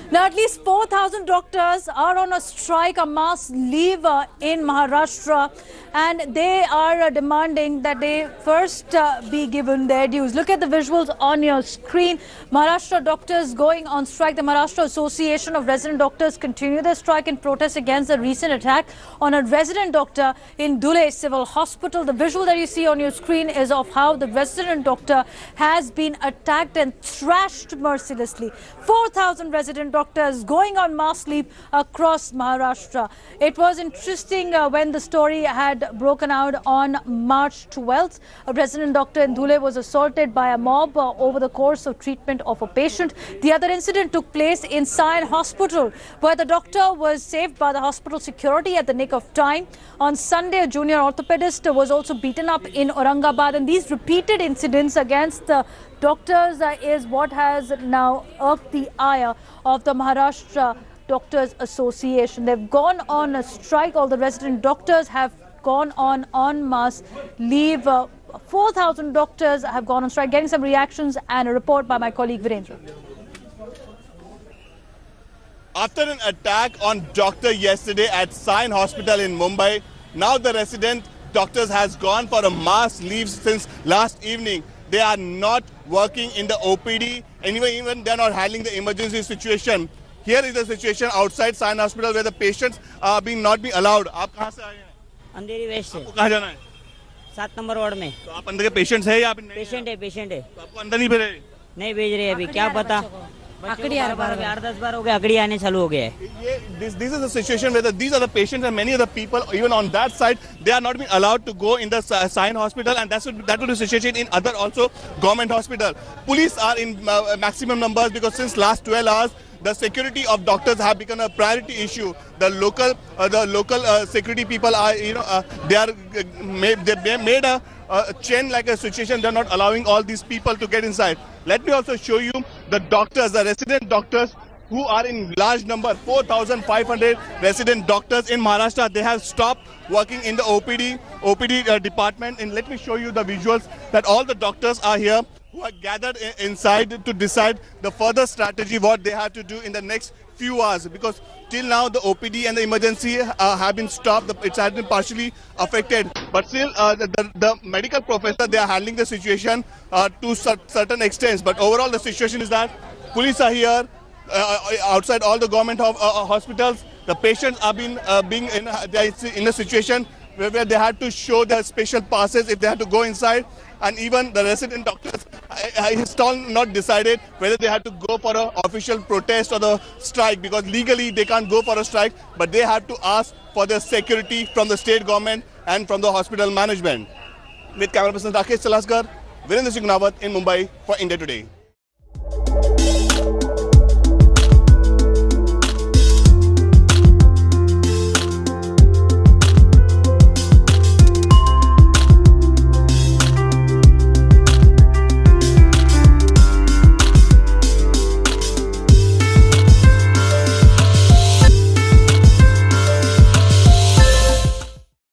Now, at least 4,000 doctors are on a strike, a mass leave in Maharashtra, and they are demanding that they first be given their dues. Look at the visuals on your screen. Maharashtra doctors going on strike. The Maharashtra Association of Resident Doctors continue their strike in protest against the recent attack on a resident doctor in Dhule Civil Hospital. The visual that you see on your screen is of how the resident doctor has been attacked and thrashed mercilessly. 4,000 resident doctors going on mass leave across Maharashtra. It was interesting when the story had broken out on March 12th. A resident doctor in Dhule was assaulted by a mob over the course of treatment of a patient. The other incident took place in Sion Hospital, where the doctor was saved by the hospital security at the nick of time. On Sunday, a junior orthopedist was also beaten up in Aurangabad, and these repeated incidents against the doctors is what has now irked the ire of the Maharashtra Doctors Association. They've gone on a strike. All the resident doctors have gone on mass leave. 4,000 doctors have gone on strike. Getting some reactions and a report by my colleague Virendra. After an attack on doctor yesterday at Sion Hospital in Mumbai, now the resident doctors has gone for a mass leave since last evening. They are not working in the OPD, and even they are not handling the emergency situation. Here is the situation outside Sion Hospital where the patients are not being allowed. आप कहाँ से आए हैं? अंधेरी waste से आपको कहाँ जाना है? 7 नंबर वार्ड में। तो आप अंदर के पेशेंट्स हैं या आप नहीं हैं? पेशेंट है। तो आपको अंदर नहीं भेज रहे? नहीं भेज रहे अभी, क्या पता। आकड़ी 8-10 बार हो गया, आकड़ी आने चालू हो गया है। This is the situation where these are the patients and many of the people, even on that side, they are not being allowed to go in the Sion Hospital, and that would be the situation in other also government hospital. Police are in maximum numbers because since last 12 hours, the security of doctors have become a priority issue. The local security people are, they made a chain like a situation. They're not allowing all these people to get inside. Let me also show you the doctors, the resident doctors who are in large number, 4,500 resident doctors in Maharashtra. They have stopped working in the OPD department. And let me show you the visuals that all the doctors are here who are gathered inside to decide the further strategy, what they have to do in the next few hours, because till now the OPD and the emergency have been stopped. It has been partially affected, but still the medical professor, they are handling the situation to certain extents. But overall the situation is that police are here outside all the government hospitals. The patients are being in a situation where they had to show their special passes if they had to go inside, and even the resident doctors is still not decided whether they had to go for an official protest or the strike, because legally they can't go for a strike, but they have to ask for their security from the state government and from the hospital management. With camera person Rakesh Salaskar, Virendra Singh Nawat in Mumbai for India Today.